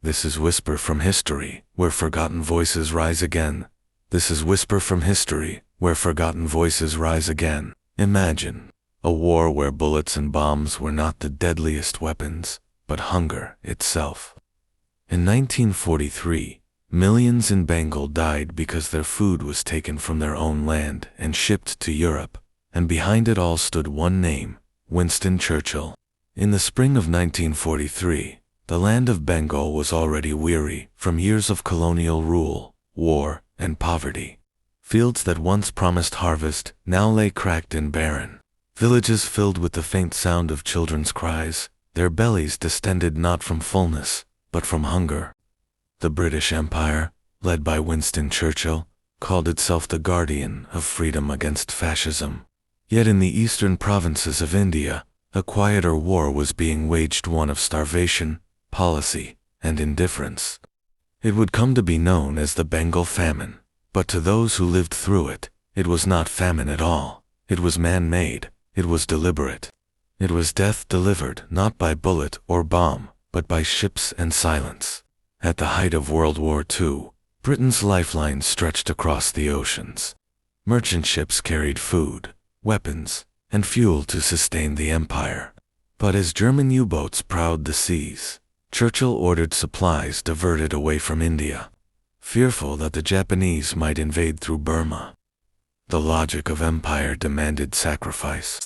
This is Whisper from History, where forgotten voices rise again. This is Whisper from History, where forgotten voices rise again. Imagine a war where bullets and bombs were not the deadliest weapons, but hunger itself. In 1943, millions in Bengal died because their food was taken from their own land and shipped to Europe, and behind it all stood one name, Winston Churchill. In the spring of 1943, the land of Bengal was already weary from years of colonial rule, war, and poverty. Fields that once promised harvest now lay cracked and barren. Villages filled with the faint sound of children's cries, their bellies distended not from fullness, but from hunger. The British Empire, led by Winston Churchill, called itself the guardian of freedom against fascism. Yet in the eastern provinces of India, a quieter war was being waged, one of starvation, policy, and indifference. It would come to be known as the Bengal famine, but to those who lived through it, it was not famine at all. It was man-made, it was deliberate. It was death delivered not by bullet or bomb, but by ships and silence. At the height of World War II, Britain's lifeline stretched across the oceans. Merchant ships carried food, weapons, and fuel to sustain the empire. But as German U-boats prowled the seas, Churchill ordered supplies diverted away from India, fearful that the Japanese might invade through Burma. The logic of empire demanded sacrifice.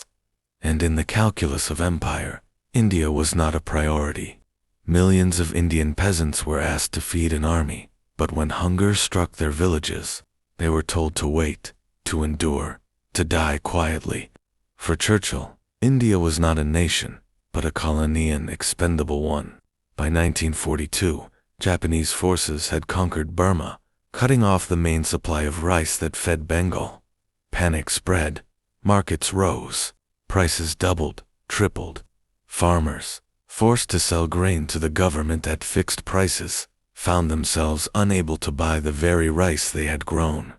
And in the calculus of empire, India was not a priority. Millions of Indian peasants were asked to feed an army, but when hunger struck their villages, they were told to wait, to endure, to die quietly. For Churchill, India was not a nation, but a colony, an expendable one. By 1942, Japanese forces had conquered Burma, cutting off the main supply of rice that fed Bengal. Panic spread, markets rose, prices doubled, tripled. Farmers, forced to sell grain to the government at fixed prices, found themselves unable to buy the very rice they had grown.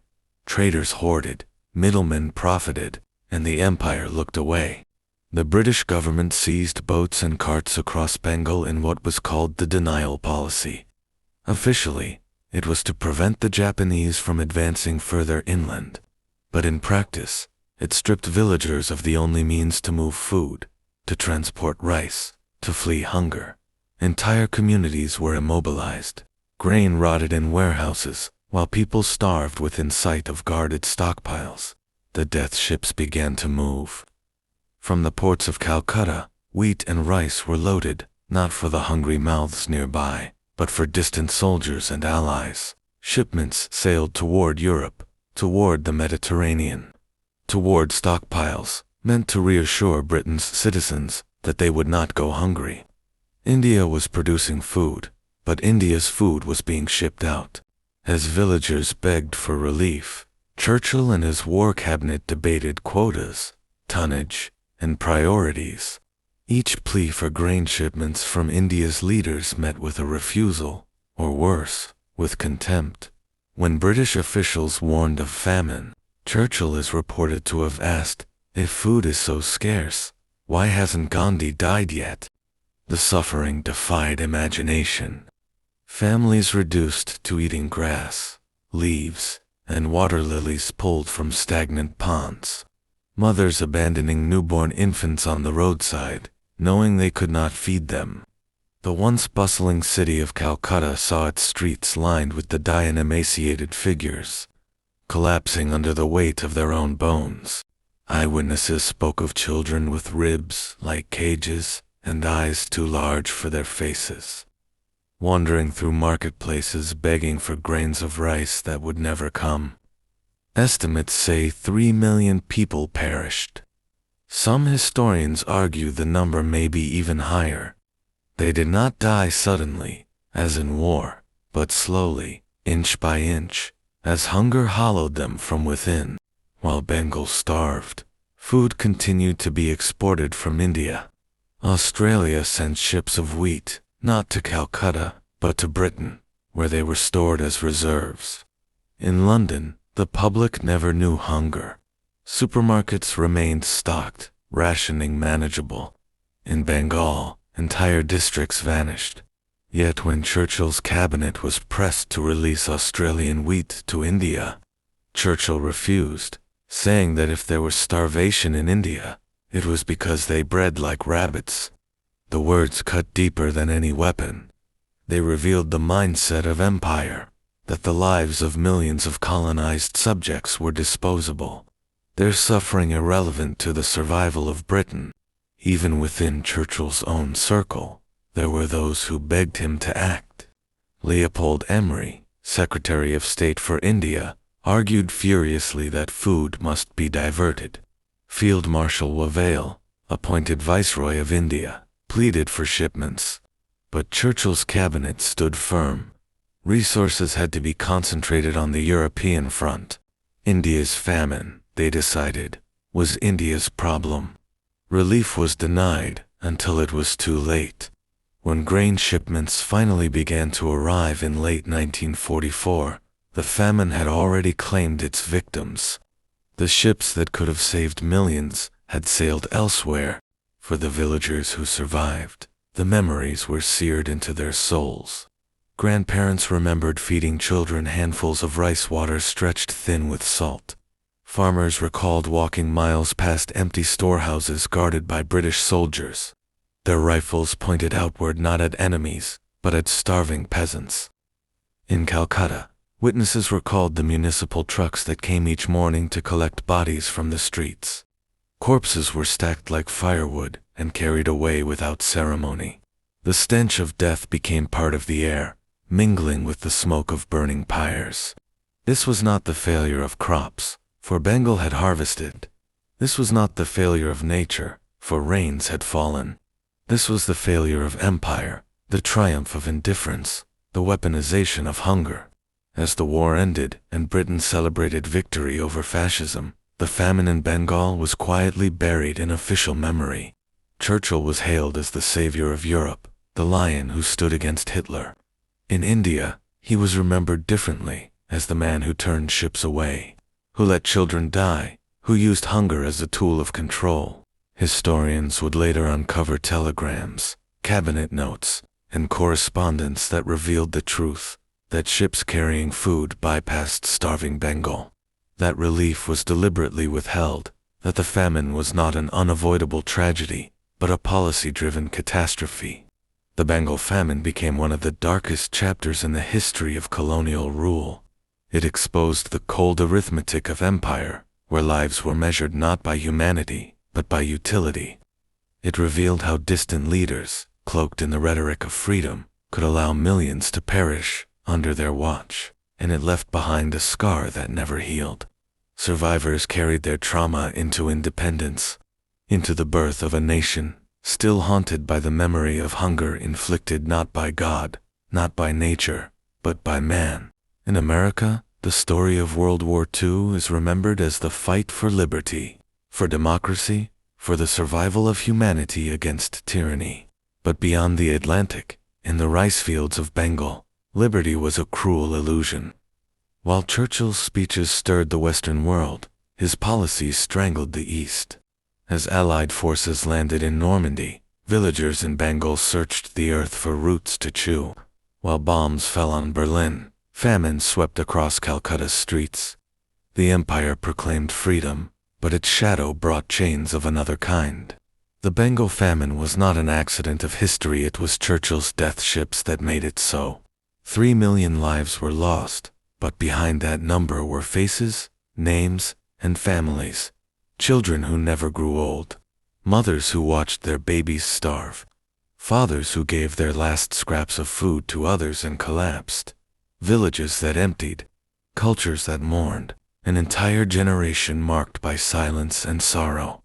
Traders hoarded, middlemen profited, and the empire looked away. The British government seized boats and carts across Bengal in what was called the denial policy. Officially, it was to prevent the Japanese from advancing further inland. But in practice, it stripped villagers of the only means to move food, to transport rice, to flee hunger. Entire communities were immobilized. Grain rotted in warehouses, while people starved within sight of guarded stockpiles. The death ships began to move. From the ports of Calcutta, wheat and rice were loaded, not for the hungry mouths nearby, but for distant soldiers and allies. Shipments sailed toward Europe, toward the Mediterranean, toward stockpiles, meant to reassure Britain's citizens that they would not go hungry. India was producing food, but India's food was being shipped out. As villagers begged for relief, Churchill and his war cabinet debated quotas, tonnage, and priorities. Each plea for grain shipments from India's leaders met with a refusal, or worse, with contempt. When British officials warned of famine, Churchill is reported to have asked, "If food is so scarce, why hasn't Gandhi died yet?" The suffering defied imagination. Families reduced to eating grass, leaves, and water lilies pulled from stagnant ponds. Mothers abandoning newborn infants on the roadside, knowing they could not feed them. The once bustling city of Calcutta saw its streets lined with the dying emaciated figures, collapsing under the weight of their own bones. Eyewitnesses spoke of children with ribs like cages and eyes too large for their faces, wandering through marketplaces begging for grains of rice that would never come. Estimates say 3 million people perished. Some historians argue the number may be even higher. They did not die suddenly, as in war, but slowly, inch by inch, as hunger hollowed them from within. While Bengal starved, food continued to be exported from India. Australia sent ships of wheat, not to Calcutta, but to Britain, where they were stored as reserves. In London, the public never knew hunger. Supermarkets remained stocked, rationing manageable. In Bengal, entire districts vanished. Yet when Churchill's cabinet was pressed to release Australian wheat to India, Churchill refused, saying that if there was starvation in India, it was because they bred like rabbits. The words cut deeper than any weapon. They revealed the mindset of empire, that the lives of millions of colonized subjects were disposable, their suffering irrelevant to the survival of Britain. Even within Churchill's own circle, there were those who begged him to act. Leopold Emery, Secretary of State for India, argued furiously that food must be diverted. Field Marshal Wavell, appointed Viceroy of India, pleaded for shipments. But Churchill's cabinet stood firm. Resources had to be concentrated on the European front. India's famine, they decided, was India's problem. Relief was denied until it was too late. When grain shipments finally began to arrive in late 1944, the famine had already claimed its victims. The ships that could have saved millions had sailed elsewhere. For the villagers who survived, the memories were seared into their souls. Grandparents remembered feeding children handfuls of rice water stretched thin with salt. Farmers recalled walking miles past empty storehouses guarded by British soldiers. Their rifles pointed outward not at enemies, but at starving peasants. In Calcutta, witnesses recalled the municipal trucks that came each morning to collect bodies from the streets. Corpses were stacked like firewood and carried away without ceremony. The stench of death became part of the air, mingling with the smoke of burning pyres. This was not the failure of crops, for Bengal had harvested. This was not the failure of nature, for rains had fallen. This was the failure of empire, the triumph of indifference, the weaponization of hunger. As the war ended and Britain celebrated victory over fascism, the famine in Bengal was quietly buried in official memory. Churchill was hailed as the savior of Europe, the lion who stood against Hitler. In India, he was remembered differently, as the man who turned ships away, who let children die, who used hunger as a tool of control. Historians would later uncover telegrams, cabinet notes, and correspondence that revealed the truth, that ships carrying food bypassed starving Bengal, that relief was deliberately withheld, that the famine was not an unavoidable tragedy, but a policy-driven catastrophe. The Bengal famine became one of the darkest chapters in the history of colonial rule. It exposed the cold arithmetic of empire, where lives were measured not by humanity, but by utility. It revealed how distant leaders, cloaked in the rhetoric of freedom, could allow millions to perish under their watch, and it left behind a scar that never healed. Survivors carried their trauma into independence, into the birth of a nation, still haunted by the memory of hunger inflicted not by God, not by nature, but by man. In America, the story of World War II is remembered as the fight for liberty, for democracy, for the survival of humanity against tyranny. But beyond the Atlantic, in the rice fields of Bengal, liberty was a cruel illusion. While Churchill's speeches stirred the Western world, his policies strangled the East. As Allied forces landed in Normandy, villagers in Bengal searched the earth for roots to chew. While bombs fell on Berlin, famine swept across Calcutta's streets. The empire proclaimed freedom, but its shadow brought chains of another kind. The Bengal famine was not an accident of history, it was Churchill's death ships that made it so. 3 million lives were lost, but behind that number were faces, names, and families. Children who never grew old. Mothers who watched their babies starve. Fathers who gave their last scraps of food to others and collapsed. Villages that emptied. Cultures that mourned. An entire generation marked by silence and sorrow.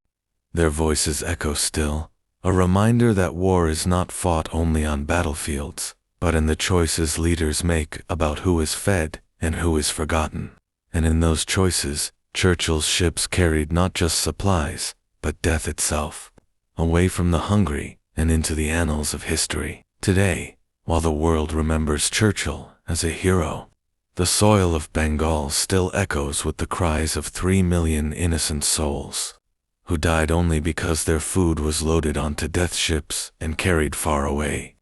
Their voices echo still, a reminder that war is not fought only on battlefields, but in the choices leaders make about who is fed and who is forgotten. And in those choices, Churchill's ships carried not just supplies, but death itself, away from the hungry and into the annals of history. Today, while the world remembers Churchill as a hero, the soil of Bengal still echoes with the cries of 3 million innocent souls, who died only because their food was loaded onto death ships and carried far away.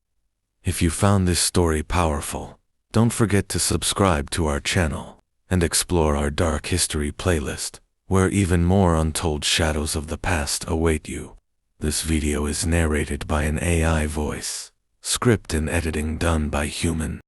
If you found this story powerful, don't forget to subscribe to our channel and explore our dark history playlist, where even more untold shadows of the past await you. This video is narrated by an AI voice, script and editing done by human.